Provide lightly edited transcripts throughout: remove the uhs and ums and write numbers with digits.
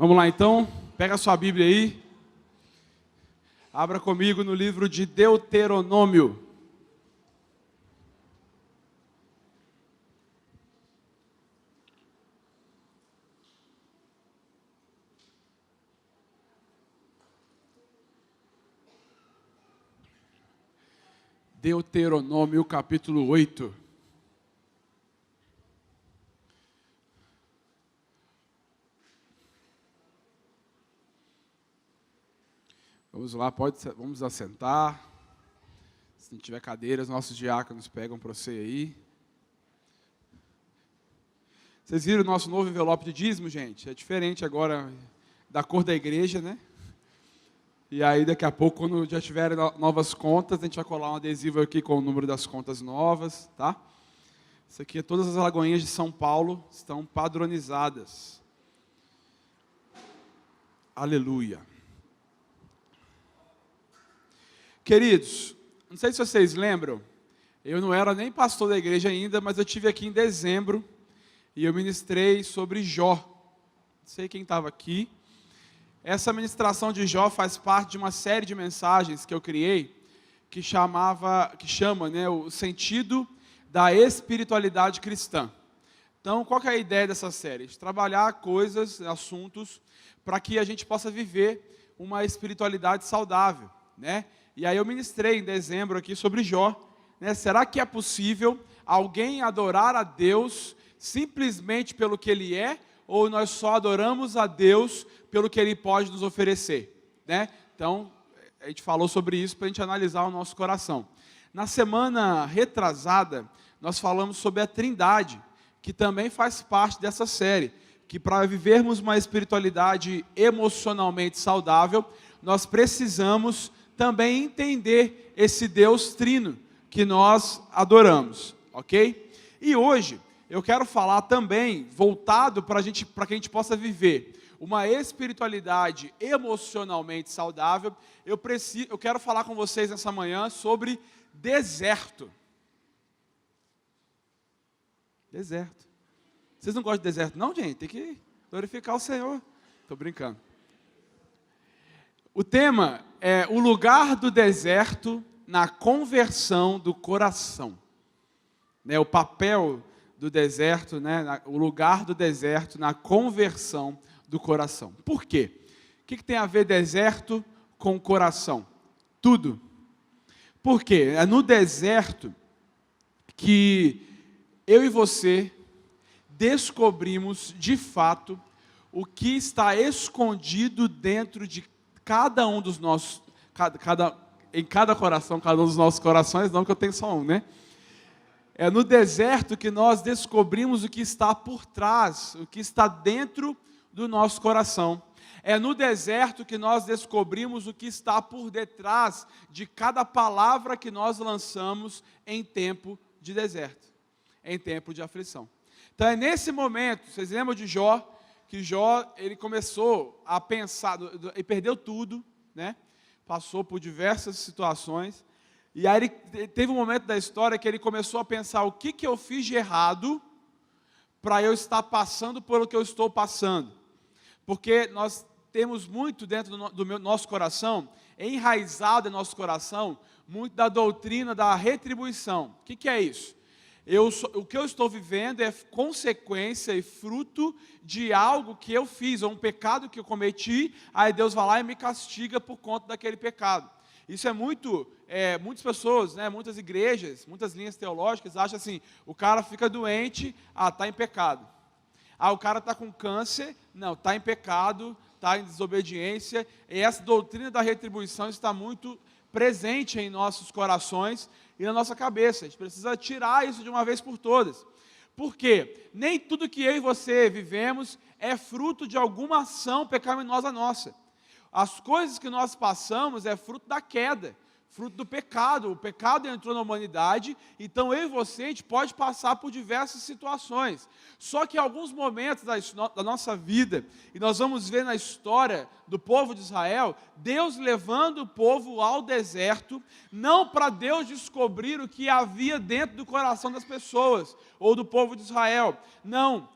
Vamos lá então, pega a sua Bíblia aí, abra comigo no livro de Deuteronômio. Deuteronômio capítulo 8. Vamos lá, vamos assentar. Se não tiver cadeira, os nossos diáconos pegam para você aí. Vocês viram o nosso novo envelope de dízimo, gente? É diferente agora da cor da igreja, né? E aí daqui a pouco, quando já tiverem novas contas, a gente vai colar um adesivo aqui com o número das contas novas, tá? Isso aqui, todas as lagoinhas de São Paulo estão padronizadas. Aleluia. Queridos, não sei se vocês lembram, eu não era nem pastor da igreja ainda, mas eu estive aqui em dezembro e eu ministrei sobre Jó. Não sei quem estava aqui. Essa ministração de Jó faz parte de uma série de mensagens que eu criei, que chama, o sentido da espiritualidade cristã. Então, qual que é a ideia dessa série? De trabalhar coisas, assuntos, para que a gente possa viver uma espiritualidade saudável, né? E aí eu ministrei em dezembro aqui sobre Jó, né? Será que é possível alguém adorar a Deus simplesmente pelo que Ele é, ou nós só adoramos a Deus pelo que Ele pode nos oferecer, né? Então, a gente falou sobre isso para a gente analisar o nosso coração. Na semana retrasada, nós falamos sobre a Trindade, que também faz parte dessa série, que para vivermos uma espiritualidade emocionalmente saudável, nós precisamos também entender esse Deus trino que nós adoramos, ok? E hoje eu quero falar também, voltado para que a gente possa viver uma espiritualidade emocionalmente saudável. Eu quero falar com vocês nessa manhã sobre deserto. Deserto. Vocês não gostam de deserto não, gente? Tem que glorificar o Senhor. Estou brincando. O tema é o lugar do deserto na conversão do coração. Né, o papel do deserto, né, o lugar do deserto na conversão do coração. Por quê? O que tem a ver deserto com coração? Tudo. Por quê? É no deserto que eu e você descobrimos de fato o que está escondido dentro de cada um dos nossos, em cada coração, cada um dos nossos corações, não que eu tenho só um, né? É no deserto que nós descobrimos o que está por trás, o que está dentro do nosso coração. É no deserto que nós descobrimos o que está por detrás de cada palavra que nós lançamos em tempo de deserto, em tempo de aflição. Então é nesse momento, vocês lembram de Jó? Que Jó, ele começou a pensar, ele perdeu tudo, né? Passou por diversas situações, e aí ele teve um momento da história que ele começou a pensar, o que eu fiz de errado para eu estar passando pelo que eu estou passando? Porque nós temos muito dentro do nosso coração, enraizado em nosso coração, muito da doutrina da retribuição. O que é isso? O que eu estou vivendo é consequência e fruto de algo que eu fiz, ou um pecado que eu cometi, aí Deus vai lá e me castiga por conta daquele pecado. Isso é muitas pessoas, né, muitas igrejas, muitas linhas teológicas acham assim, o cara fica doente, está em pecado. O cara está com câncer, não, está em pecado, está em desobediência, e essa doutrina da retribuição está muito presente em nossos corações e na nossa cabeça. A gente precisa tirar isso de uma vez por todas. Por quê? Nem tudo que eu e você vivemos é fruto de alguma ação pecaminosa nossa. As coisas que nós passamos é fruto da queda, fruto do pecado. O pecado entrou na humanidade, então eu e você, a gente pode passar por diversas situações. Só que em alguns momentos da nossa vida, e nós vamos ver na história do povo de Israel, Deus levando o povo ao deserto, não para Deus descobrir o que havia dentro do coração das pessoas, ou do povo de Israel. Não,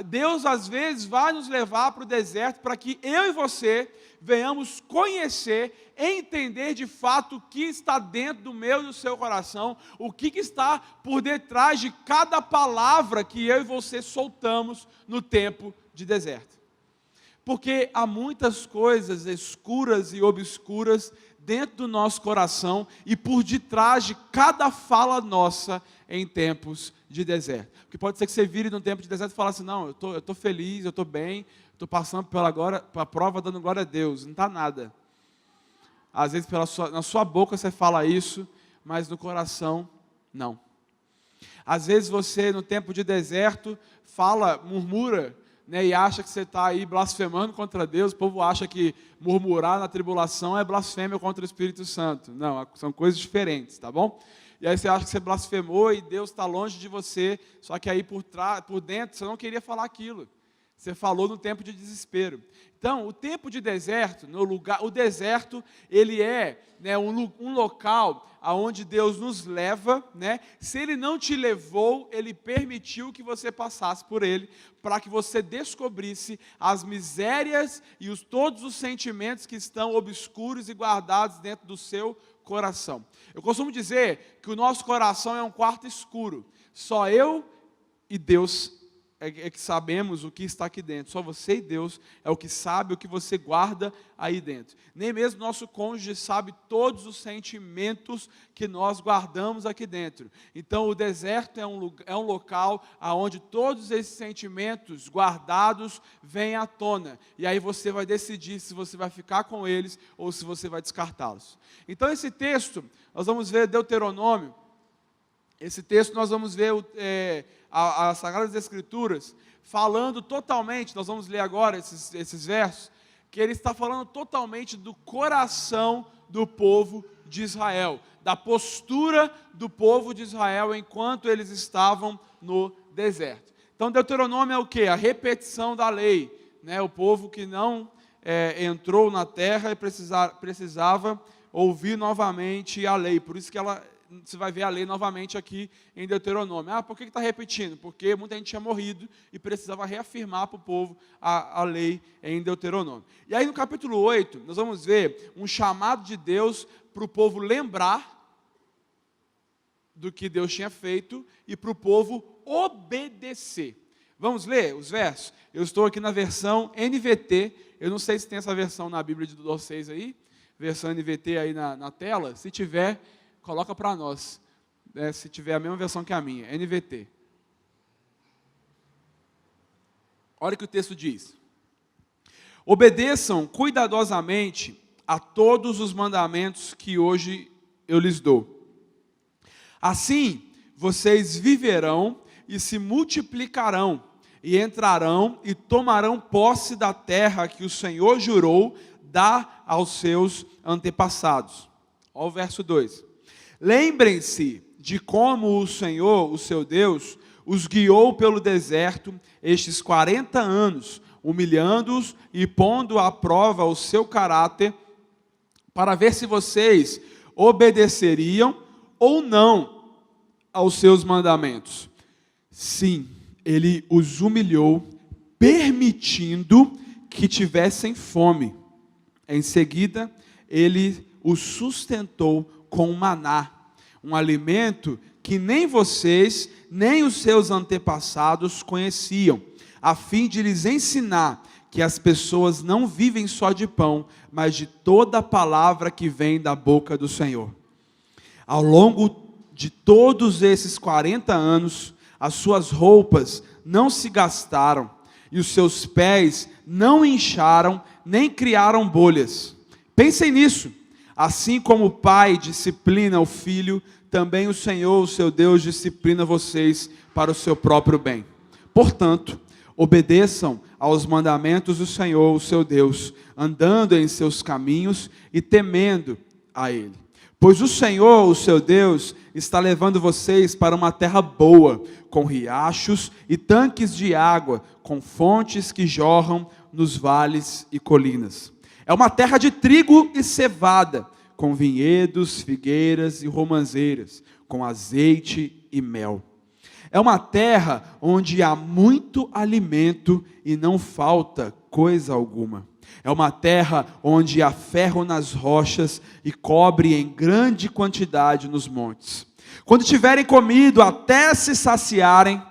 Deus às vezes vai nos levar para o deserto para que eu e você venhamos conhecer, entender de fato o que está dentro do meu e do seu coração, o que está por detrás de cada palavra que eu e você soltamos no tempo de deserto. Porque há muitas coisas escuras e obscuras dentro do nosso coração e por detrás de cada fala nossa em tempos de deserto. Porque pode ser que você vire num tempo de deserto e fale assim, não, eu estou feliz, eu estou bem, estou passando pela prova dando glória a Deus, não está nada. Às vezes na sua boca você fala isso, mas no coração, não. Às vezes você no tempo de deserto murmura, né, e acha que você está aí blasfemando contra Deus. O povo acha que murmurar na tribulação é blasfêmia contra o Espírito Santo. Não, são coisas diferentes, tá bom? E aí você acha que você blasfemou e Deus está longe de você, só que aí por dentro você não queria falar aquilo. Você falou no tempo de desespero. Então, o tempo de deserto, o deserto, ele é, né, um local aonde Deus nos leva, né? Se Ele não te levou, Ele permitiu que você passasse por ele, para que você descobrisse as misérias e todos os sentimentos que estão obscuros e guardados dentro do seu coração. Eu costumo dizer que o nosso coração é um quarto escuro. Só eu e Deus é que sabemos o que está aqui dentro. Só você e Deus é o que sabe o que você guarda aí dentro. Nem mesmo nosso cônjuge sabe todos os sentimentos que nós guardamos aqui dentro. Então o deserto é um local onde todos esses sentimentos guardados vêm à tona. E aí você vai decidir se você vai ficar com eles ou se você vai descartá-los. Então esse texto, nós vamos ver Deuteronômio. Esse texto nós vamos ver as Sagradas Escrituras falando totalmente, nós vamos ler agora esses versos, que ele está falando totalmente do coração do povo de Israel, da postura do povo de Israel enquanto eles estavam no deserto. Então Deuteronômio é o quê? A repetição da lei, né? O povo que não entrou na terra e precisava ouvir novamente a lei, por isso que você vai ver a lei novamente aqui em Deuteronômio. Por que está repetindo? Porque muita gente tinha morrido e precisava reafirmar para o povo a lei em Deuteronômio. E aí no capítulo 8, nós vamos ver um chamado de Deus para o povo lembrar do que Deus tinha feito e para o povo obedecer. Vamos ler os versos? Eu estou aqui na versão NVT, eu não sei se tem essa versão na Bíblia de vocês aí, versão NVT aí na tela, se tiver, coloca para nós, né, se tiver a mesma versão que a minha, NVT. Olha o que o texto diz. Obedeçam cuidadosamente a todos os mandamentos que hoje eu lhes dou. Assim, vocês viverão e se multiplicarão, e entrarão e tomarão posse da terra que o Senhor jurou dar aos seus antepassados. Olha o verso 2. Lembrem-se de como o Senhor, o seu Deus, os guiou pelo deserto estes 40 anos, humilhando-os e pondo à prova o seu caráter, para ver se vocês obedeceriam ou não aos seus mandamentos. Sim, Ele os humilhou, permitindo que tivessem fome. Em seguida, Ele os sustentou com maná, um alimento que nem vocês, nem os seus antepassados conheciam, a fim de lhes ensinar que as pessoas não vivem só de pão, mas de toda palavra que vem da boca do Senhor. Ao longo de todos esses 40 anos, as suas roupas não se gastaram, e os seus pés não incharam, nem criaram bolhas. Pensem nisso. Assim como o pai disciplina o filho, também o Senhor, o seu Deus, disciplina vocês para o seu próprio bem. Portanto, obedeçam aos mandamentos do Senhor, o seu Deus, andando em seus caminhos e temendo a Ele. Pois o Senhor, o seu Deus, está levando vocês para uma terra boa, com riachos e tanques de água, com fontes que jorram nos vales e colinas. É uma terra de trigo e cevada, com vinhedos, figueiras e romãzeiras, com azeite e mel. É uma terra onde há muito alimento e não falta coisa alguma. É uma terra onde há ferro nas rochas e cobre em grande quantidade nos montes. Quando tiverem comido até se saciarem,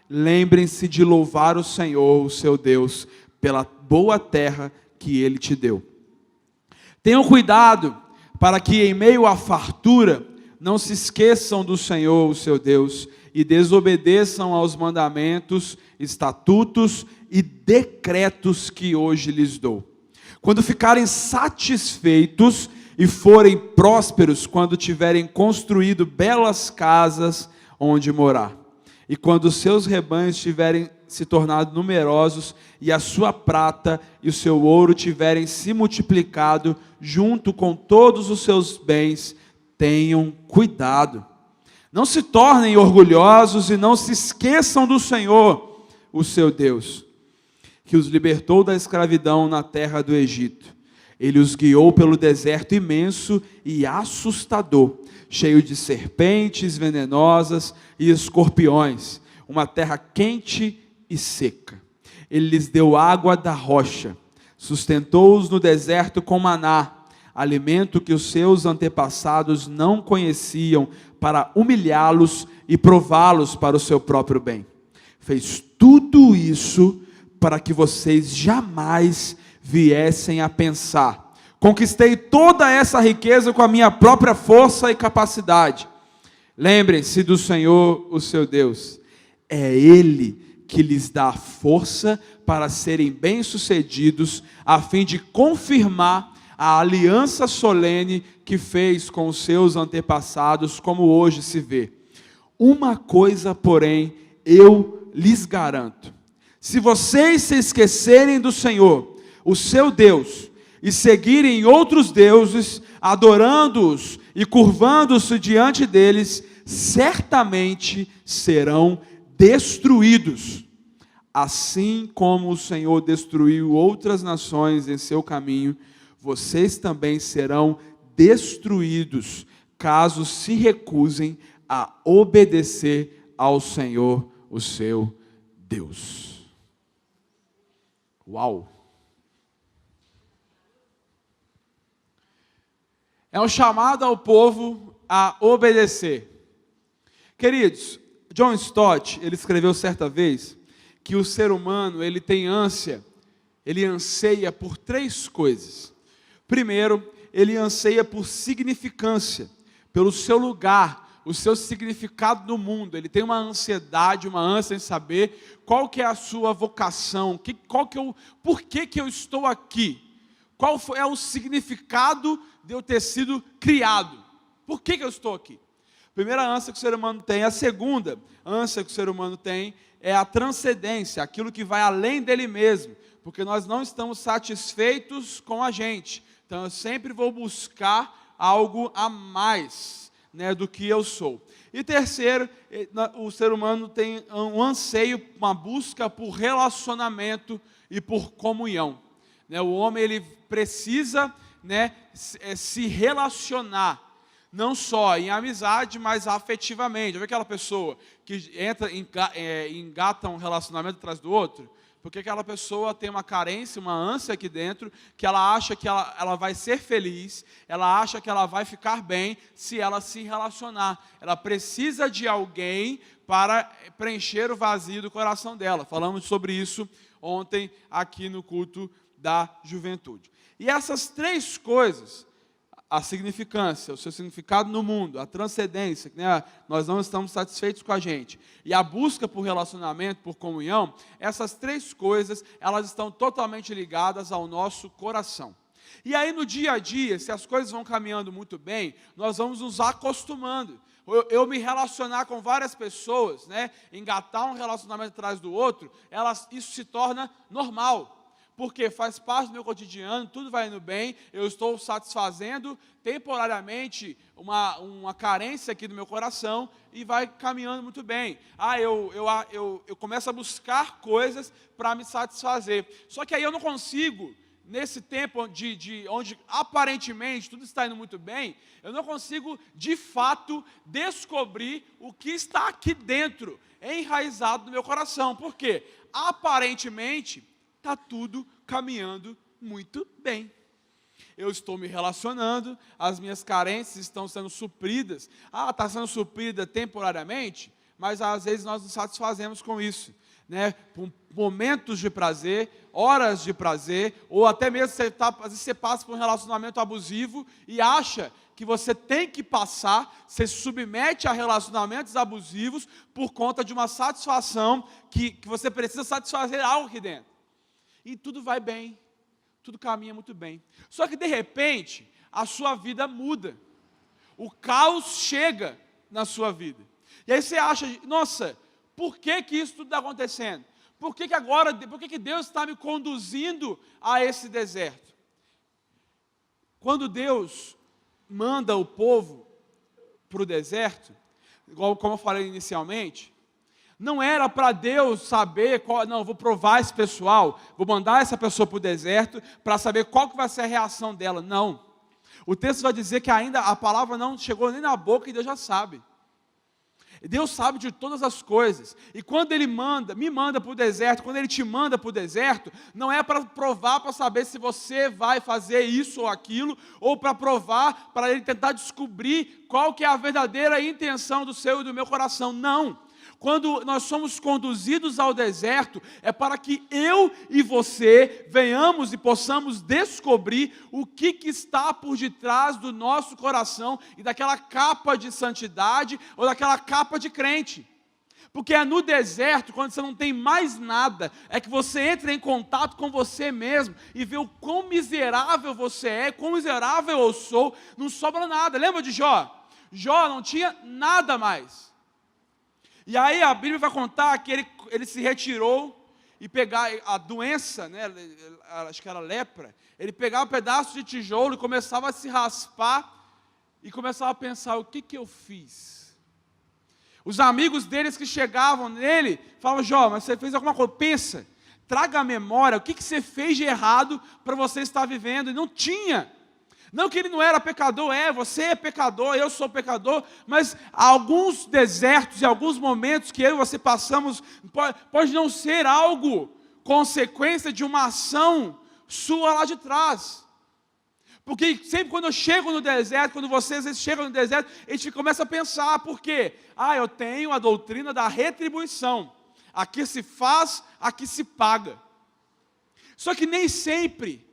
lembrem-se de louvar o Senhor, o seu Deus, pela boa terra que Ele te deu. Tenham cuidado para que em meio à fartura não se esqueçam do Senhor, o seu Deus, e desobedeçam aos mandamentos, estatutos e decretos que hoje lhes dou. Quando ficarem satisfeitos e forem prósperos, quando tiverem construído belas casas onde morar, e quando os seus rebanhos tiverem se tornado numerosos, e a sua prata e o seu ouro tiverem se multiplicado, junto com todos os seus bens, tenham cuidado. Não se tornem orgulhosos e não se esqueçam do Senhor, o seu Deus, que os libertou da escravidão na terra do Egito. Ele os guiou pelo deserto imenso e assustador, cheio de serpentes venenosas e escorpiões, uma terra quente e seca. Ele lhes deu água da rocha, sustentou-os no deserto com maná, alimento que os seus antepassados não conheciam, para humilhá-los e prová-los para o seu próprio bem. Fez tudo isso para que vocês jamais viessem a pensar: conquistei toda essa riqueza com a minha própria força e capacidade. Lembrem-se do Senhor, o seu Deus. É Ele que lhes dá força para serem bem-sucedidos, a fim de confirmar a aliança solene que fez com os seus antepassados, como hoje se vê. Uma coisa, porém, eu lhes garanto: se vocês se esquecerem do Senhor, o seu Deus, e seguirem outros deuses, adorando-os e curvando-se diante deles, certamente serão destruídos. Assim como o Senhor destruiu outras nações em seu caminho, vocês também serão destruídos, caso se recusem a obedecer ao Senhor, o seu Deus. Uau! É um chamado ao povo a obedecer. Queridos, John Stott, ele escreveu certa vez que o ser humano, ele tem ânsia, ele anseia por três coisas. Primeiro, ele anseia por significância, pelo seu lugar, o seu significado no mundo. Ele tem uma ansiedade, uma ânsia em saber qual que é a sua vocação, por que eu estou aqui, é o significado de eu ter sido criado, por que eu estou aqui? Primeira ânsia que o ser humano tem. A segunda ânsia que o ser humano tem é a transcendência, aquilo que vai além dele mesmo, porque nós não estamos satisfeitos com a gente. Então eu sempre vou buscar algo a mais, né, do que eu sou. E terceiro, o ser humano tem um anseio, uma busca por relacionamento e por comunhão. Né, o homem, ele precisa, né, se relacionar, não só em amizade, mas afetivamente. Vê aquela pessoa que engata um relacionamento atrás do outro? Porque aquela pessoa tem uma carência, uma ânsia aqui dentro, que ela acha que ela vai ser feliz, ela acha que ela vai ficar bem se ela se relacionar. Ela precisa de alguém para preencher o vazio do coração dela. Falamos sobre isso ontem aqui no culto da juventude. E essas três coisas, a significância, o seu significado no mundo, a transcendência, né? Nós não estamos satisfeitos com a gente, e a busca por relacionamento, por comunhão, essas três coisas, elas estão totalmente ligadas ao nosso coração. E aí no dia a dia, se as coisas vão caminhando muito bem, nós vamos nos acostumando. Eu me relacionar com várias pessoas, né? Engatar um relacionamento atrás do outro, isso se torna normal. Porque faz parte do meu cotidiano, tudo vai indo bem, eu estou satisfazendo temporariamente uma carência aqui do meu coração e vai caminhando muito bem. Eu começo a buscar coisas para me satisfazer. Só que aí eu não consigo, nesse tempo onde aparentemente tudo está indo muito bem, eu não consigo de fato descobrir o que está aqui dentro, enraizado no meu coração. Por quê? Aparentemente está tudo caminhando muito bem. Eu estou me relacionando, as minhas carências estão sendo supridas. Está sendo suprida temporariamente, mas às vezes nós nos satisfazemos com isso, né? Por momentos de prazer, horas de prazer, ou até mesmo às vezes você passa por um relacionamento abusivo e acha que você tem que passar, você se submete a relacionamentos abusivos por conta de uma satisfação que você precisa satisfazer algo aqui dentro. E tudo vai bem, tudo caminha muito bem. Só que de repente, a sua vida muda. O caos chega na sua vida. E aí você acha, nossa, por que isso tudo está acontecendo? Por que Deus está me conduzindo a esse deserto? Quando Deus manda o povo para o deserto, como eu falei inicialmente, não era para Deus saber, vou provar esse pessoal, vou mandar essa pessoa para o deserto para saber qual que vai ser a reação dela. Não. O texto vai dizer que ainda a palavra não chegou nem na boca e Deus já sabe. Deus sabe de todas as coisas. E quando Ele me manda para o deserto, quando Ele te manda para o deserto, não é para provar, para saber se você vai fazer isso ou aquilo, ou para provar, para Ele tentar descobrir qual que é a verdadeira intenção do seu e do meu coração. Não. Quando nós somos conduzidos ao deserto, é para que eu e você venhamos e possamos descobrir o que está por detrás do nosso coração e daquela capa de santidade ou daquela capa de crente. Porque é no deserto, quando você não tem mais nada, é que você entra em contato com você mesmo e vê o quão miserável você é, quão miserável eu sou, não sobra nada. Lembra de Jó? Jó não tinha nada mais. E aí a Bíblia vai contar que ele se retirou e pegar a doença, né, acho que era lepra, ele pegava um pedaço de tijolo e começava a se raspar e começava a pensar, o que eu fiz? Os amigos deles que chegavam nele, falavam, Jó, mas você fez alguma coisa? Pensa, traga à memória, o que você fez de errado para você estar vivendo? E não tinha. Não que ele não era pecador, você é pecador, eu sou pecador, mas alguns desertos e alguns momentos que eu e você passamos, pode não ser algo consequência de uma ação sua lá de trás. Porque sempre quando eu chego no deserto, quando você às vezes chega no deserto, a gente começa a pensar, por quê? Eu tenho a doutrina da retribuição. Aqui se faz, aqui se paga. Só que nem sempre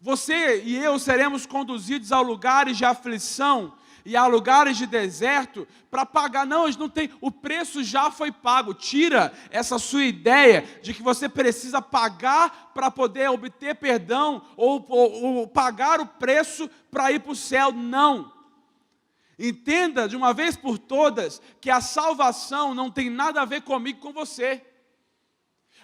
você e eu seremos conduzidos a lugares de aflição e a lugares de deserto para pagar. Não, não tem, o preço já foi pago. Tira essa sua ideia de que você precisa pagar para poder obter perdão ou pagar o preço para ir para o céu. Não. Entenda de uma vez por todas que a salvação não tem nada a ver comigo e com você.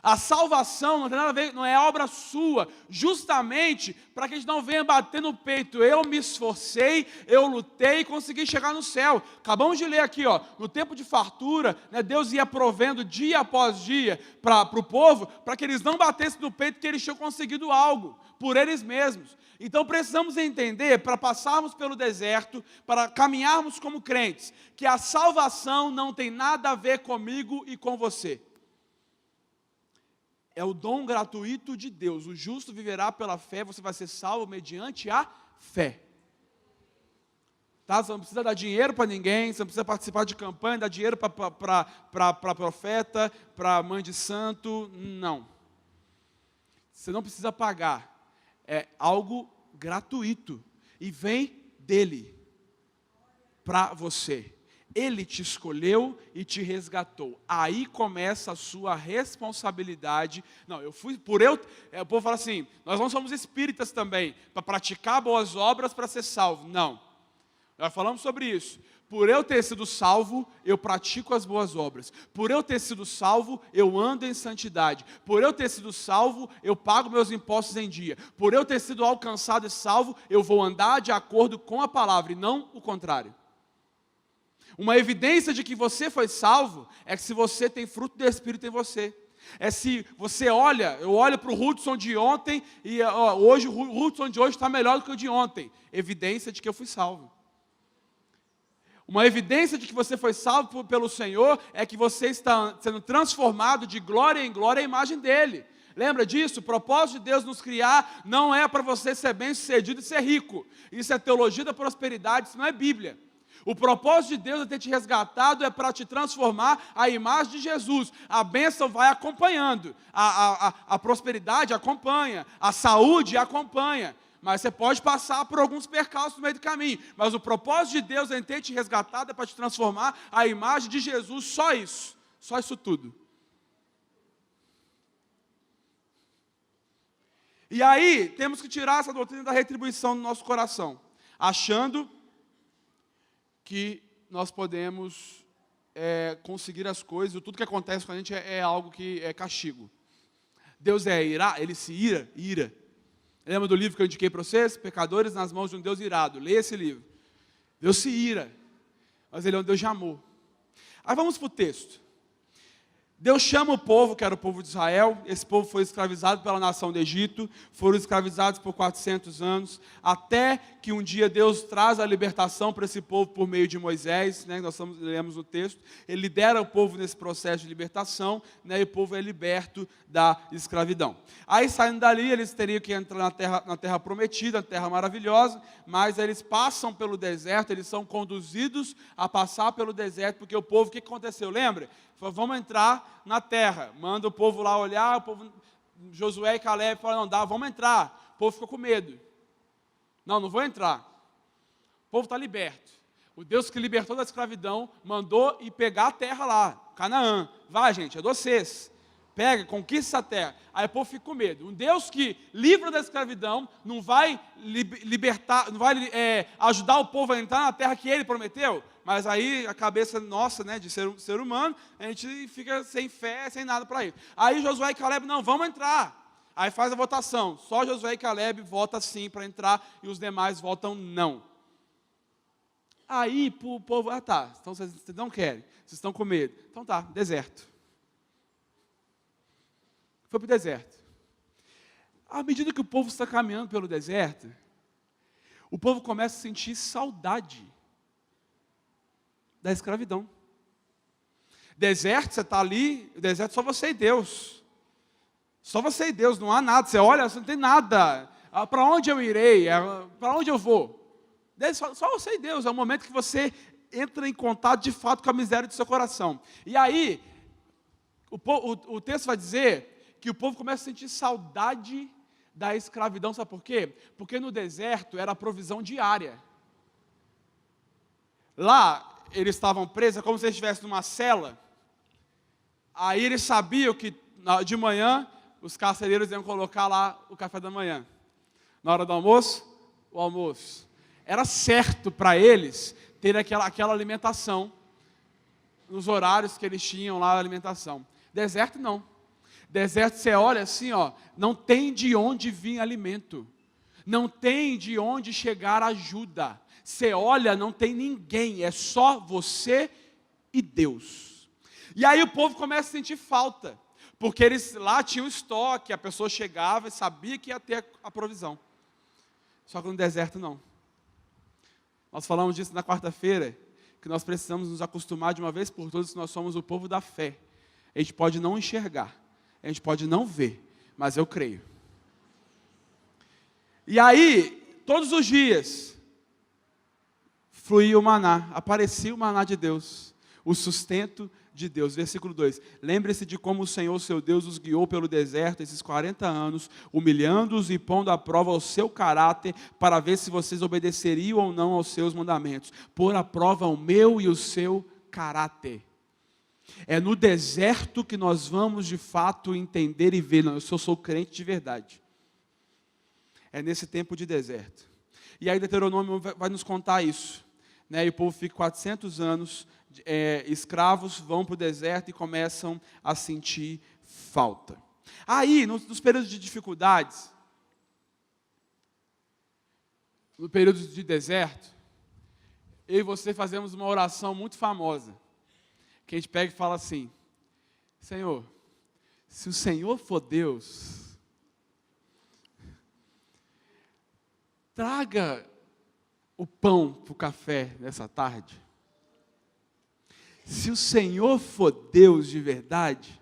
A salvação não tem nada a ver, não é obra sua, justamente para que a gente não venha bater no peito. Eu me esforcei, eu lutei e consegui chegar no céu. Acabamos de ler aqui, no tempo de fartura, né, Deus ia provendo dia após dia para o povo, para que eles não batessem no peito que eles tinham conseguido algo, por eles mesmos. Então precisamos entender, para passarmos pelo deserto, para caminharmos como crentes, que a salvação não tem nada a ver comigo e com você. É o dom gratuito de Deus. O justo viverá pela fé, você vai ser salvo mediante a fé. Tá? Você não precisa dar dinheiro para ninguém, você não precisa participar de campanha, dar dinheiro para profeta, para mãe de santo, não. Você não precisa pagar. É algo gratuito e vem dele para você. Ele te escolheu e te resgatou. Aí começa a sua responsabilidade. Não, o povo fala assim, nós não somos espíritas também, para praticar boas obras para ser salvo. Não, nós falamos sobre isso. Por eu ter sido salvo, eu pratico as boas obras. Por eu ter sido salvo, eu ando em santidade. Por eu ter sido salvo, eu pago meus impostos em dia. Por eu ter sido alcançado e salvo, eu vou andar de acordo com a palavra e não o contrário. Uma evidência de que você foi salvo é que se você tem fruto do Espírito em você. É se você olha, eu olho para o Hudson de ontem e hoje o Hudson de hoje está melhor do que o de ontem. Evidência de que eu fui salvo. Uma evidência de que você foi salvo pelo Senhor é que você está sendo transformado de glória em glória à imagem dEle. Lembra disso? O propósito de Deus nos criar não é para você ser bem-sucedido e ser rico. Isso é teologia da prosperidade, isso não é Bíblia. O propósito de Deus é ter te resgatado, é para te transformar à imagem de Jesus. A bênção vai acompanhando, a prosperidade acompanha, a saúde acompanha. Mas você pode passar por alguns percalços no meio do caminho. Mas o propósito de Deus em ter te resgatado é para te transformar à imagem de Jesus, só isso tudo. E aí, temos que tirar essa doutrina da retribuição do nosso coração, achando que nós podemos conseguir as coisas, tudo que acontece com a gente é algo que é castigo. Deus ele se ira. Lembra do livro que eu indiquei para vocês? Pecadores nas mãos de um Deus irado. Leia esse livro. Deus se ira, mas Ele é um Deus de amor. Aí vamos para o texto. Deus chama o povo, que era o povo de Israel. Esse povo foi escravizado pela nação do Egito. Foram escravizados por 400 anos. Até que um dia Deus traz a libertação para esse povo por meio de Moisés. Né? Nós lemos o texto. Ele lidera o povo nesse processo de libertação. Né? E o povo é liberto da escravidão. Aí saindo dali, eles teriam que entrar na terra prometida, na terra maravilhosa. Mas eles passam pelo deserto. Eles são conduzidos a passar pelo deserto. Porque o povo, o que aconteceu? Lembra? Vamos entrar na terra. Manda o povo lá olhar, o povo, Josué e Caleb falam, não dá, vamos entrar. O povo ficou com medo. Não vou entrar. O povo está liberto. O Deus que libertou da escravidão mandou ir pegar a terra lá, Canaã. Vai, gente, é de vocês. Pega, conquista essa terra. Aí o povo fica com medo. Um Deus que livra da escravidão não vai libertar, não vai ajudar o povo a entrar na terra que Ele prometeu. Mas aí a cabeça nossa, né, de ser humano, a gente fica sem fé, sem nada para ir. Aí Josué e Caleb, não, vamos entrar. Aí faz a votação. Só Josué e Caleb votam sim para entrar e os demais votam não. Aí o povo, tá, então vocês não querem, vocês estão com medo. Então tá, deserto. Foi para o deserto. À medida que o povo está caminhando pelo deserto, o povo começa a sentir saudade da escravidão. Deserto, você está ali, deserto só você e Deus. Só você e Deus, não há nada. Você olha, você não tem nada. Para onde eu irei? Para onde eu vou? Só você e Deus. É o momento que você entra em contato de fato com a miséria do seu coração. E aí, o texto vai dizer que o povo começa a sentir saudade da escravidão. Sabe por quê? Porque no deserto era a provisão diária. Lá, eles estavam presos, é como se eles estivessem numa cela. Aí eles sabiam que de manhã os carcereiros iam colocar lá o café da manhã. Na hora do almoço, o almoço. Era certo para eles ter aquela alimentação nos horários que eles tinham lá a alimentação. Deserto não. Deserto você olha assim, não tem de onde vir alimento. Não tem de onde chegar ajuda. Você olha, não tem ninguém, é só você e Deus. E aí o povo começa a sentir falta, porque eles lá tinham estoque, a pessoa chegava e sabia que ia ter a provisão. Só que no deserto não. Nós falamos disso na quarta-feira, que nós precisamos nos acostumar de uma vez por todas que nós somos o povo da fé. A gente pode não enxergar, a gente pode não ver, mas eu creio. E aí, todos os dias, fluía o maná, aparecia o maná de Deus, o sustento de Deus. Versículo 2, lembre-se de como o Senhor, seu Deus, os guiou pelo deserto esses 40 anos, humilhando-os e pondo à prova o seu caráter, para ver se vocês obedeceriam ou não aos seus mandamentos, pôr à prova o meu e o seu caráter. É no deserto que nós vamos de fato entender e ver, não, eu sou crente de verdade. É nesse tempo de deserto. E aí Deuteronômio vai nos contar isso. Né? E o povo fica 400 anos, escravos, vão para o deserto e começam a sentir falta. Aí, nos períodos de dificuldades, no período de deserto, eu e você fazemos uma oração muito famosa, que a gente pega e fala assim: Senhor, Se o Senhor for Deus, traga o pão para o café nessa tarde. Se o Senhor for Deus de verdade,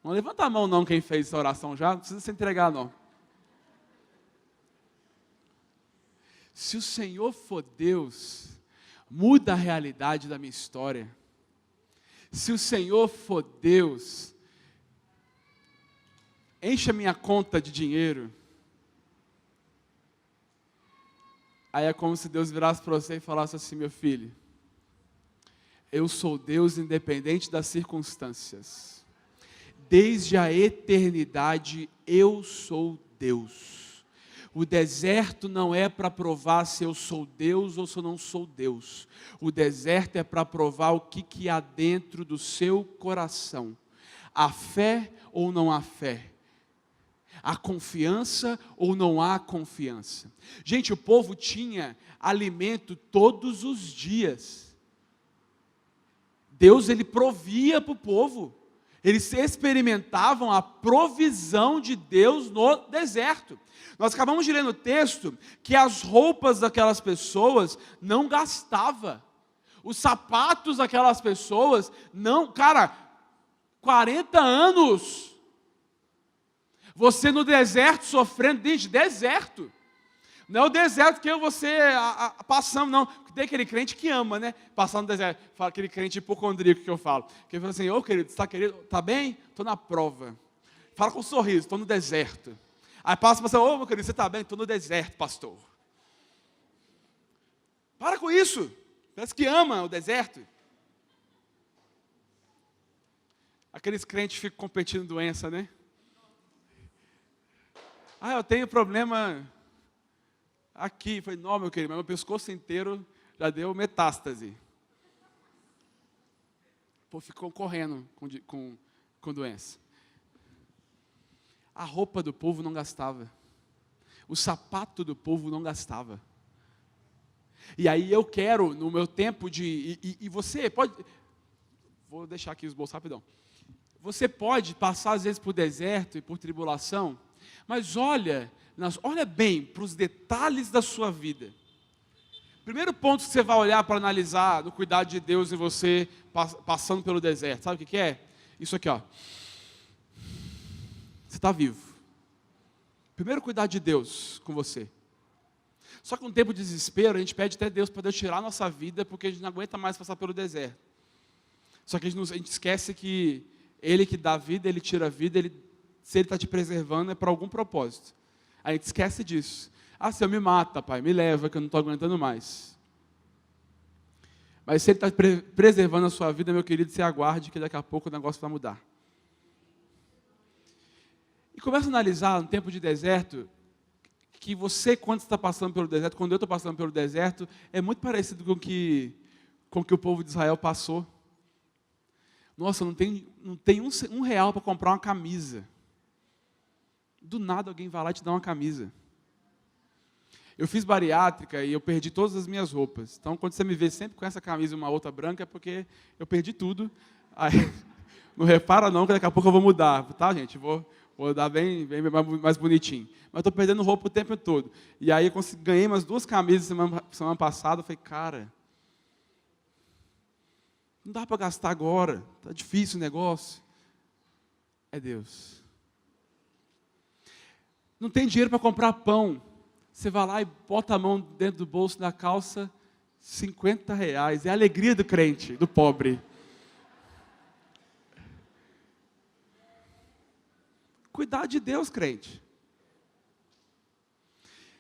não levanta a mão não quem fez essa oração já, não precisa se entregar não. Se o Senhor for Deus, muda a realidade da minha história. Se o Senhor for Deus, enche a minha conta de dinheiro. Aí é como se Deus virasse para você e falasse assim: meu filho, eu sou Deus independente das circunstâncias. Desde a eternidade eu sou Deus. O deserto não é para provar se eu sou Deus ou se eu não sou Deus. O deserto é para provar o que há dentro do seu coração. Há fé ou não há fé? Há confiança ou não há confiança? Gente, o povo tinha alimento todos os dias. Deus, ele provia para o povo. Eles experimentavam a provisão de Deus no deserto. Nós acabamos de ler no texto que as roupas daquelas pessoas não gastavam. Os sapatos daquelas pessoas não... Cara, 40 anos. Você no deserto sofrendo, desde deserto. Não é o deserto que eu e você passamos, não. Tem aquele crente que ama, né? Passar no deserto. Fala aquele crente hipocondríaco que eu falo. Que ele fala assim: ô querido, está bem? Estou na prova. Fala com um sorriso, estou no deserto. Aí passa para você: ô meu querido, você está bem? Estou no deserto, pastor. Para com isso. Parece que ama o deserto. Aqueles crentes ficam competindo doença, né? Ah, eu tenho problema aqui. Falei: não, meu querido, mas meu pescoço inteiro já deu metástase. Pô, ficou correndo com doença. A roupa do povo não gastava. O sapato do povo não gastava. E aí eu quero, no meu tempo de... E você pode... Vou deixar aqui os bolsos rapidão. Você pode passar às vezes por deserto e por tribulação, mas olha bem para os detalhes da sua vida. Primeiro ponto que você vai olhar para analisar no cuidado de Deus em você passando pelo deserto, sabe o que é? Isso aqui, ó. Você está vivo. Primeiro cuidado de Deus com você. Só que no tempo de desespero, a gente pede até Deus para Deus tirar a nossa vida, porque a gente não aguenta mais passar pelo deserto. Só que a gente esquece que Ele que dá a vida, Ele tira a vida, se Ele está te preservando é para algum propósito. A gente esquece disso. Ah, Senhor, me mata, Pai, me leva, que eu não estou aguentando mais. Mas se Ele está preservando a sua vida, meu querido, você aguarde que daqui a pouco o negócio vai mudar. E começa a analisar no tempo de deserto, que você, quando está passando pelo deserto, quando eu estou passando pelo deserto, é muito parecido com o que o povo de Israel passou. Nossa, não tem um real para comprar uma camisa. Do nada alguém vai lá e te dá uma camisa. Eu fiz bariátrica e eu perdi todas as minhas roupas. Então, quando você me vê sempre com essa camisa e uma outra branca, é porque eu perdi tudo. Aí, não repara não, que daqui a pouco eu vou mudar, tá, gente? Vou dar bem mais bonitinho. Mas estou perdendo roupa o tempo todo. E aí eu ganhei umas 2 camisas semana passada. Eu falei: cara, não dá para gastar agora. Está difícil o negócio. É Deus. Não tem dinheiro para comprar pão. Você vai lá e bota a mão dentro do bolso da calça, R$50. É a alegria do crente, do pobre. Cuidar de Deus, crente.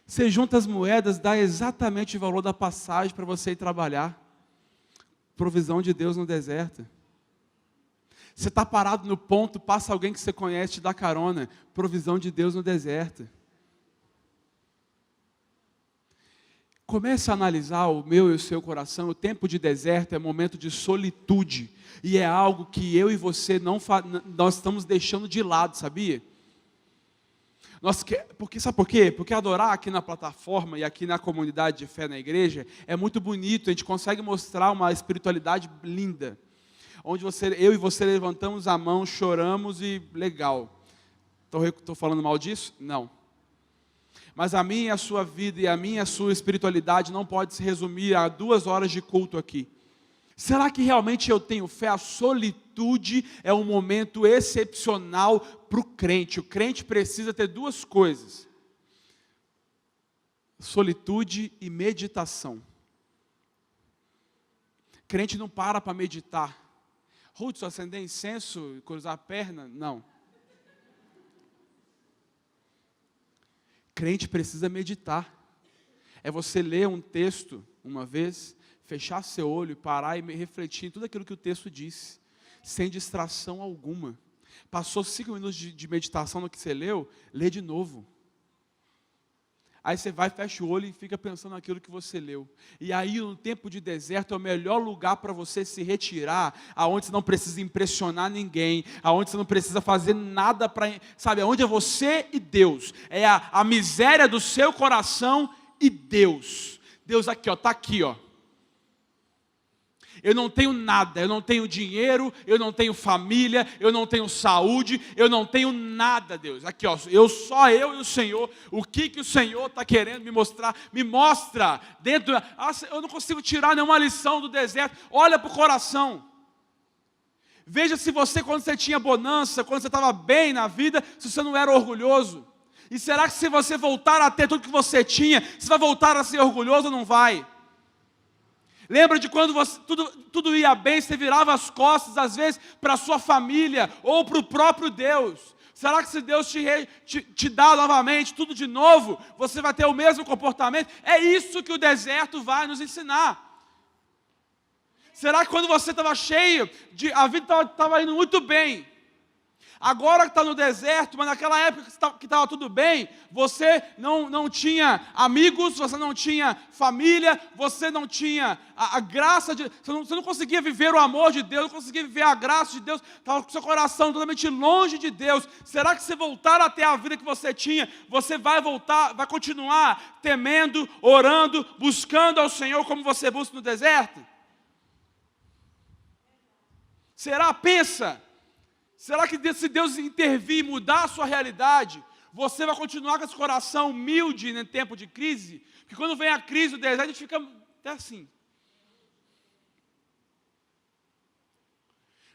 Você junta as moedas, dá exatamente o valor da passagem para você ir trabalhar. Provisão de Deus no deserto. Você está parado no ponto, passa alguém que você conhece, te dá carona. Provisão de Deus no deserto. Comece a analisar o meu e o seu coração. O tempo de deserto é momento de solitude. E é algo que eu e você nós estamos deixando de lado, sabia? Sabe por quê? Porque adorar aqui na plataforma e aqui na comunidade de fé na igreja é muito bonito. A gente consegue mostrar uma espiritualidade linda. onde eu e você levantamos a mão, choramos e legal. Estou falando mal disso? Não. Mas a minha e a sua vida e a minha e a sua espiritualidade não pode se resumir a 2 horas de culto aqui. Será que realmente eu tenho fé? A solitude é um momento excepcional para o crente. O crente precisa ter 2 coisas: solitude e meditação. Crente não para meditar. Ruth, só acender incenso, cruzar a perna? Não. Crente precisa meditar. É você ler um texto uma vez, fechar seu olho, parar e refletir em tudo aquilo que o texto disse, sem distração alguma. Passou 5 minutos de meditação no que você leu, lê de novo. Aí você vai, fecha o olho e fica pensando naquilo que você leu. E aí, no tempo de deserto, é o melhor lugar para você se retirar, aonde você não precisa impressionar ninguém, aonde você não precisa fazer nada para... Sabe, aonde é você e Deus. É a miséria do seu coração e Deus. Deus aqui, ó, está aqui, ó. Eu não tenho nada, eu não tenho dinheiro, eu não tenho família, eu não tenho saúde, eu não tenho nada, Deus. Aqui, ó, só eu e o Senhor. O que o Senhor está querendo me mostrar? Me mostra dentro. Eu não consigo tirar nenhuma lição do deserto. Olha para o coração. Veja se você, quando você tinha bonança, quando você estava bem na vida, se você não era orgulhoso. E será que se você voltar a ter tudo que você tinha, você vai voltar a ser orgulhoso ou não vai? Lembra de quando tudo ia bem, você virava as costas, às vezes, para a sua família, ou para o próprio Deus. Será que se Deus te dá novamente tudo de novo, você vai ter o mesmo comportamento? É isso que o deserto vai nos ensinar. Será que quando você estava cheio, a vida estava indo muito bem, agora que está no deserto, mas naquela época que estava tudo bem, você não tinha amigos, você não tinha família, você não tinha a graça de... Você não conseguia viver o amor de Deus, não conseguia viver a graça de Deus, estava com seu coração totalmente longe de Deus. Será que se voltar a ter a vida que você tinha, você vai continuar temendo, orando, buscando ao Senhor como você busca no deserto? Será? Pensa. Será que se Deus intervir e mudar a sua realidade, você vai continuar com esse coração humilde em tempo de crise? Porque quando vem a crise, o deserto, a gente fica até assim.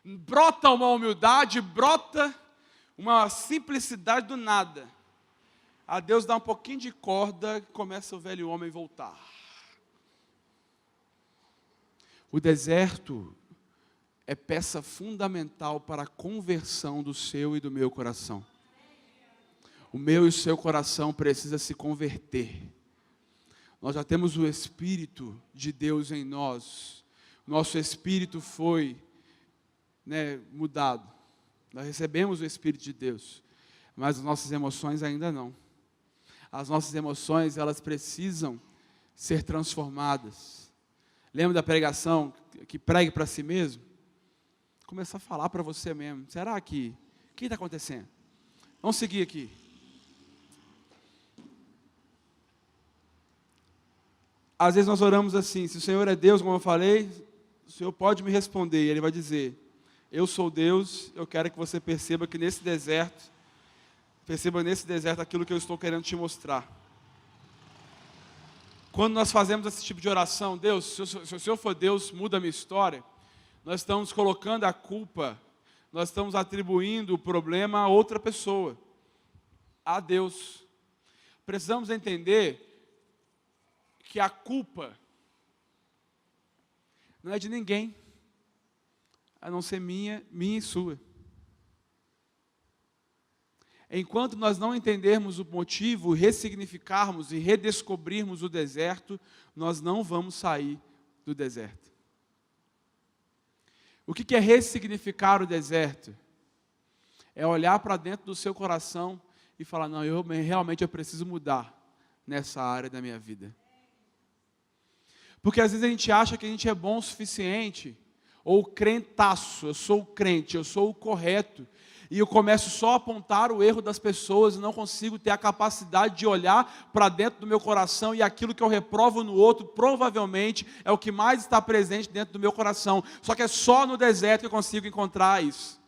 Brota uma humildade, brota uma simplicidade do nada. A Deus dá um pouquinho de corda e começa o velho homem voltar. O deserto é peça fundamental para a conversão do seu e do meu coração. O meu e o seu coração precisa se converter. Nós já temos o Espírito de Deus em nós. Nosso espírito foi mudado. Nós recebemos o Espírito de Deus, mas as nossas emoções ainda não. As nossas emoções, elas precisam ser transformadas. Lembra da pregação que pregue para si mesmo? Começar a falar para você mesmo. Será que... O que está acontecendo? Vamos seguir aqui. Às vezes nós oramos assim: se o Senhor é Deus, como eu falei, o Senhor pode me responder. E Ele vai dizer: eu sou Deus, eu quero que você perceba nesse deserto aquilo que eu estou querendo te mostrar. Quando nós fazemos esse tipo de oração: Deus, se o Senhor for Deus, muda a minha história. Nós estamos colocando a culpa, nós estamos atribuindo o problema a outra pessoa, a Deus. Precisamos entender que a culpa não é de ninguém, a não ser minha e sua. Enquanto nós não entendermos o motivo, ressignificarmos e redescobrirmos o deserto, nós não vamos sair do deserto. O que é ressignificar o deserto? É olhar para dentro do seu coração e falar: não, realmente eu preciso mudar nessa área da minha vida. Porque às vezes a gente acha que a gente é bom o suficiente, ou crentaço, eu sou o crente, eu sou o correto. E eu começo só a apontar o erro das pessoas e não consigo ter a capacidade de olhar para dentro do meu coração, e aquilo que eu reprovo no outro provavelmente é o que mais está presente dentro do meu coração. Só que é só no deserto que eu consigo encontrar isso.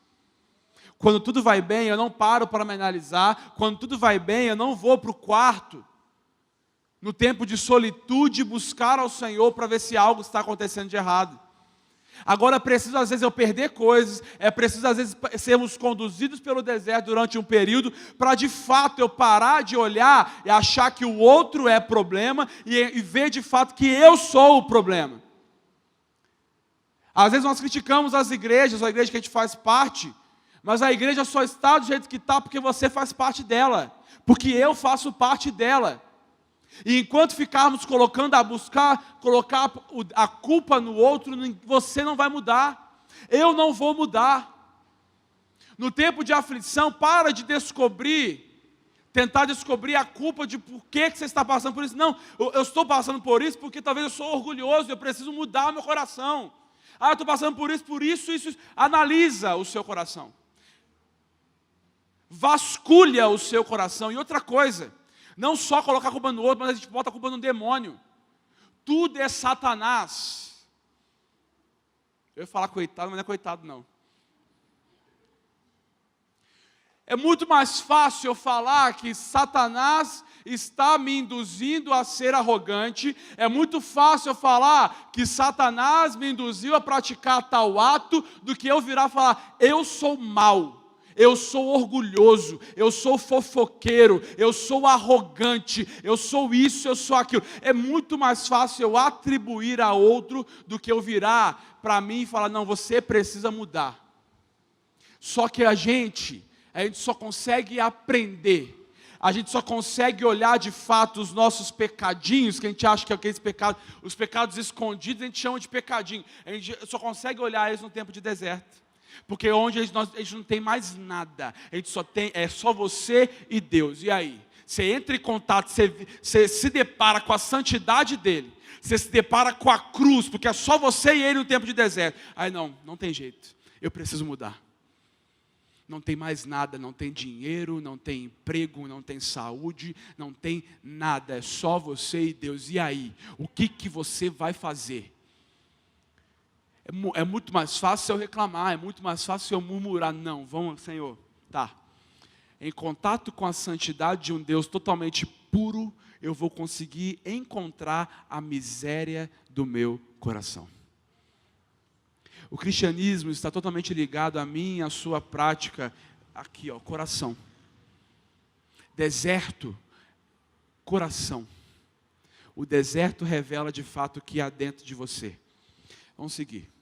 Quando tudo vai bem, eu não paro para me analisar. Quando tudo vai bem, eu não vou para o quarto, no tempo de solitude, buscar ao Senhor para ver se algo está acontecendo de errado. Agora é preciso às vezes eu perder coisas, é preciso às vezes sermos conduzidos pelo deserto durante um período, para de fato eu parar de olhar e achar que o outro é problema, e ver de fato que eu sou o problema. Às vezes nós criticamos as igrejas, a igreja que a gente faz parte, mas a igreja só está do jeito que está porque você faz parte dela, porque eu faço parte dela. E enquanto ficarmos colocar a culpa no outro, você não vai mudar, eu não vou mudar. No tempo de aflição, para de tentar descobrir a culpa de por que você está passando por isso. Não, eu estou passando por isso porque talvez eu sou orgulhoso, eu preciso mudar o meu coração. Eu estou passando por isso. Analisa o seu coração. Vasculha o seu coração. E outra coisa, não só colocar a culpa no outro, mas a gente bota a culpa no demônio. Tudo é Satanás. Eu ia falar coitado, mas não é coitado não. É muito mais fácil eu falar que Satanás está me induzindo a ser arrogante. É muito fácil eu falar que Satanás me induziu a praticar tal ato, do que eu virar e falar, eu sou mau. Eu sou orgulhoso, eu sou fofoqueiro, eu sou arrogante, eu sou isso, eu sou aquilo. É muito mais fácil eu atribuir a outro do que eu virar para mim e falar, não, você precisa mudar. Só que a gente só consegue aprender, a gente só consegue olhar de fato os nossos pecadinhos, que a gente acha que é aqueles pecados, os pecados escondidos a gente chama de pecadinho. A gente só consegue olhar eles no tempo de deserto. Porque onde a gente não tem mais nada, a gente é só você e Deus. E aí? Você entra em contato, você se depara com a santidade dele, você se depara com a cruz, porque é só você e ele no tempo de deserto. Aí não tem jeito, eu preciso mudar. Não tem mais nada, não tem dinheiro, não tem emprego, não tem saúde, não tem nada, é só você e Deus. E aí? O que você vai fazer? É muito mais fácil eu reclamar, é muito mais fácil eu murmurar. Não, vamos, Senhor, tá. Em contato com a santidade de um Deus totalmente puro, eu vou conseguir encontrar a miséria do meu coração. O cristianismo está totalmente ligado a mim e a sua prática, aqui, coração. Deserto, coração. O deserto revela de fato o que há dentro de você. Vamos seguir.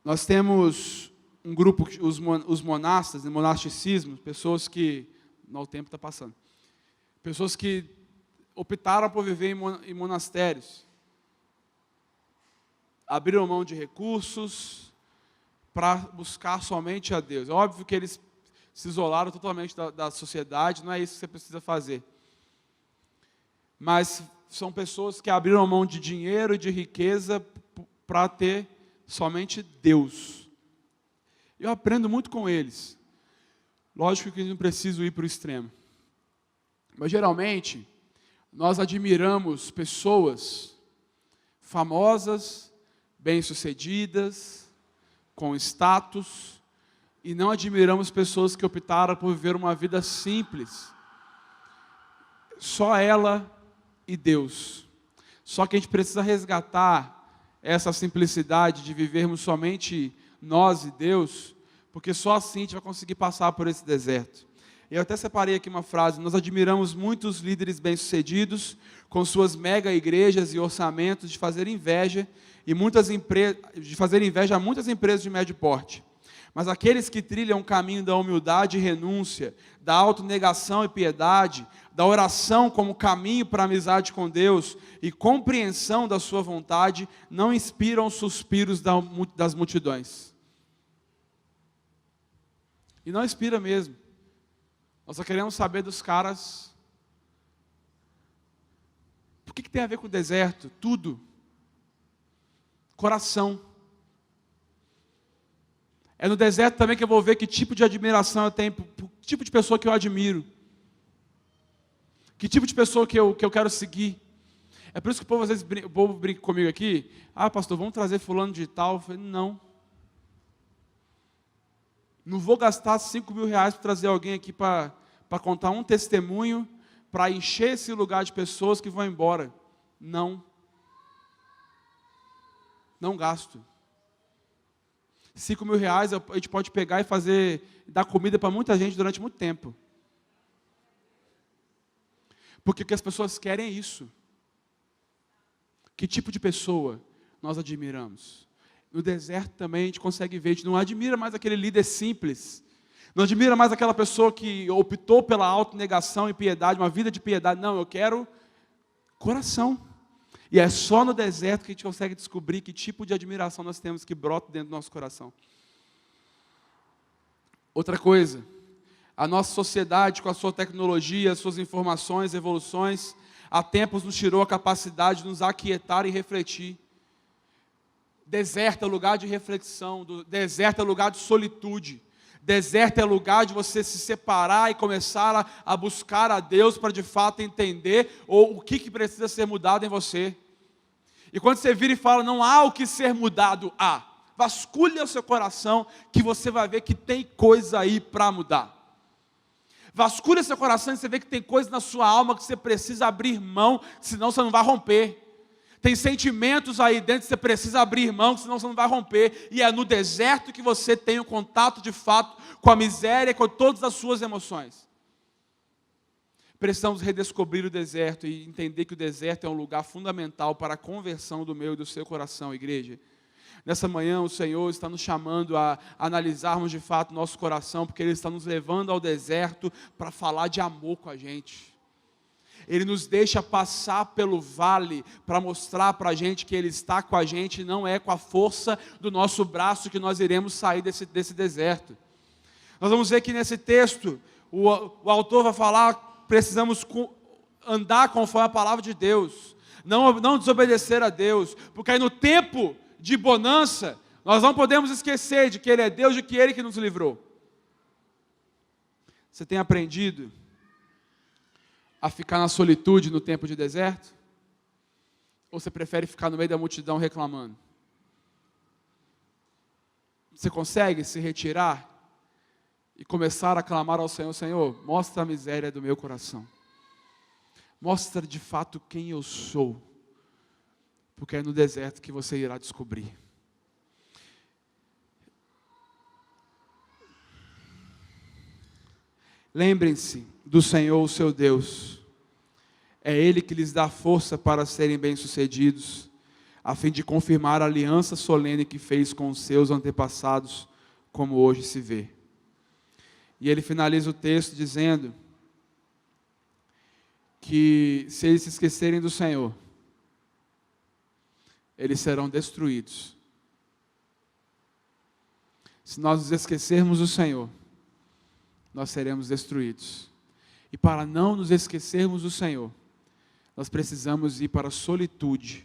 Nós temos um grupo, os monastas, o monasticismo, pessoas que, o tempo está passando, pessoas que optaram por viver em monastérios, abriram mão de recursos para buscar somente a Deus. É óbvio que eles se isolaram totalmente da sociedade, não é isso que você precisa fazer. Mas são pessoas que abriram mão de dinheiro e de riqueza para ter somente Deus. Eu aprendo muito com eles. Lógico que não preciso ir para o extremo. Mas geralmente, nós admiramos pessoas famosas, bem-sucedidas, com status, e não admiramos pessoas que optaram por viver uma vida simples. Só ela e Deus. Só que a gente precisa resgatar essa simplicidade de vivermos somente nós e Deus, porque só assim a gente vai conseguir passar por esse deserto. Eu até separei aqui uma frase: nós admiramos muitos líderes bem-sucedidos, com suas mega igrejas e orçamentos, de fazer inveja a muitas empresas de médio porte. Mas aqueles que trilham o caminho da humildade e renúncia, da autonegação e piedade, da oração como caminho para a amizade com Deus e compreensão da sua vontade, não inspiram os suspiros das multidões. E não inspira mesmo. Nós só queremos saber dos caras. Por que tem a ver com o deserto? Tudo. Coração. É no deserto também que eu vou ver que tipo de admiração eu tenho, que tipo de pessoa que eu admiro. Que tipo de pessoa que eu quero seguir. É por isso que o povo às vezes brinca comigo aqui. Ah, pastor, vamos trazer fulano de tal. Eu falei, não. Não vou gastar 5 mil reais para trazer alguém aqui para contar um testemunho, para encher esse lugar de pessoas que vão embora. Não. Não gasto. 5 mil reais a gente pode pegar e dar comida para muita gente durante muito tempo. Porque o que as pessoas querem é isso. Que tipo de pessoa nós admiramos? No deserto também a gente consegue ver, a gente não admira mais aquele líder simples, não admira mais aquela pessoa que optou pela autonegação e piedade, uma vida de piedade. Não, eu quero coração. E é só no deserto que a gente consegue descobrir que tipo de admiração nós temos que brota dentro do nosso coração. Outra coisa, a nossa sociedade com a sua tecnologia, as suas informações, evoluções, há tempos nos tirou a capacidade de nos aquietar e refletir. Deserto é lugar de reflexão, deserto é lugar de solitude, deserto é lugar de você se separar e começar a buscar a Deus para de fato entender o que precisa ser mudado em você. E quando você vira e fala, não há o que ser mudado, vasculha o seu coração que você vai ver que tem coisa aí para mudar. Vasculha seu coração e você vê que tem coisa na sua alma que você precisa abrir mão, senão você não vai romper. Tem sentimentos aí dentro que você precisa abrir mão, senão você não vai romper. E é no deserto que você tem o contato de fato com a miséria, com todas as suas emoções. Precisamos redescobrir o deserto e entender que o deserto é um lugar fundamental para a conversão do meu e do seu coração, igreja. Nessa manhã o Senhor está nos chamando a analisarmos de fato nosso coração, porque Ele está nos levando ao deserto para falar de amor com a gente. Ele nos deixa passar pelo vale para mostrar para a gente que Ele está com a gente, não é com a força do nosso braço que nós iremos sair desse deserto. Nós vamos ver que nesse texto, o autor vai falar, precisamos andar conforme a palavra de Deus, não desobedecer a Deus, porque aí no tempo de bonança, nós não podemos esquecer de que Ele é Deus e que Ele que nos livrou. Você tem aprendido a ficar na solitude no tempo de deserto? Ou você prefere ficar no meio da multidão reclamando? Você consegue se retirar e começar a clamar ao Senhor, Senhor, mostra a miséria do meu coração. Mostra de fato quem eu sou. Porque é no deserto que você irá descobrir. Lembrem-se do Senhor, o seu Deus. É Ele que lhes dá força para serem bem-sucedidos, a fim de confirmar a aliança solene que fez com os seus antepassados, como hoje se vê. E ele finaliza o texto dizendo que se eles se esquecerem do Senhor, eles serão destruídos. Se nós nos esquecermos do Senhor, nós seremos destruídos. E para não nos esquecermos do Senhor, nós precisamos ir para a solitude.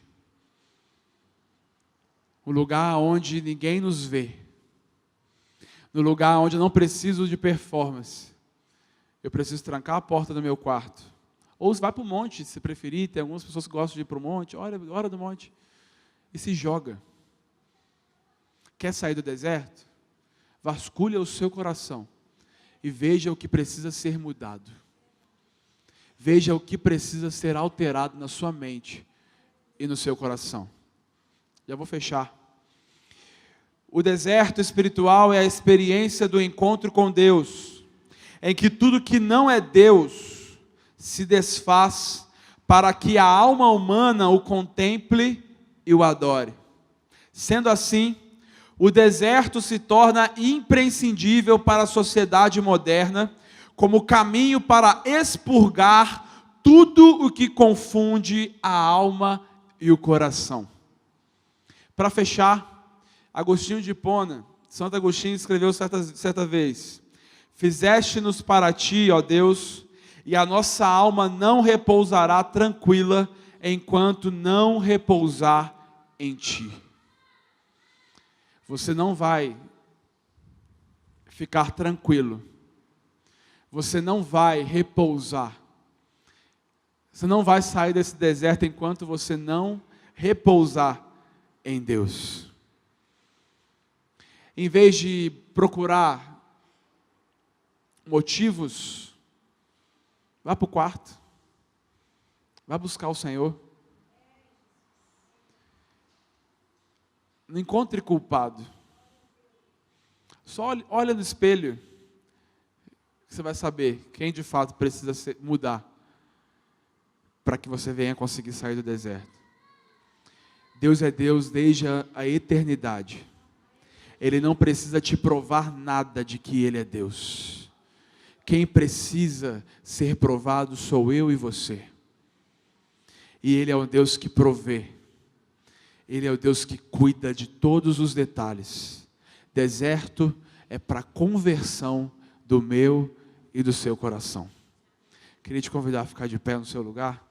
O lugar onde ninguém nos vê. No lugar onde eu não preciso de performance. Eu preciso trancar a porta do meu quarto. Ou vai para o monte, se preferir. Tem algumas pessoas que gostam de ir para o monte. Ora do monte. E se joga. Quer sair do deserto? Vasculha o seu coração. E veja o que precisa ser mudado. Veja o que precisa ser alterado na sua mente e no seu coração. Já vou fechar. O deserto espiritual é a experiência do encontro com Deus, em que tudo que não é Deus se desfaz para que a alma humana o contemple e o adore. Sendo assim, o deserto se torna imprescindível para a sociedade moderna, como caminho para expurgar tudo o que confunde a alma e o coração. Para fechar, Agostinho de Hipona, Santo Agostinho escreveu certa vez: fizeste-nos para ti, ó Deus, e a nossa alma não repousará tranquila, enquanto não repousar em ti. Você não vai ficar tranquilo. Você não vai repousar. Você não vai sair desse deserto enquanto você não repousar em Deus. Em vez de procurar motivos, vá para o quarto. Vá buscar o Senhor. Não encontre culpado. Só olha no espelho, que você vai saber quem de fato precisa mudar para que você venha conseguir sair do deserto. Deus é Deus desde a eternidade. Ele não precisa te provar nada de que Ele é Deus. Quem precisa ser provado sou eu e você. E Ele é o Deus que provê. Ele é o Deus que cuida de todos os detalhes. Deserto é para conversão do meu e do seu coração. Queria te convidar a ficar de pé no seu lugar.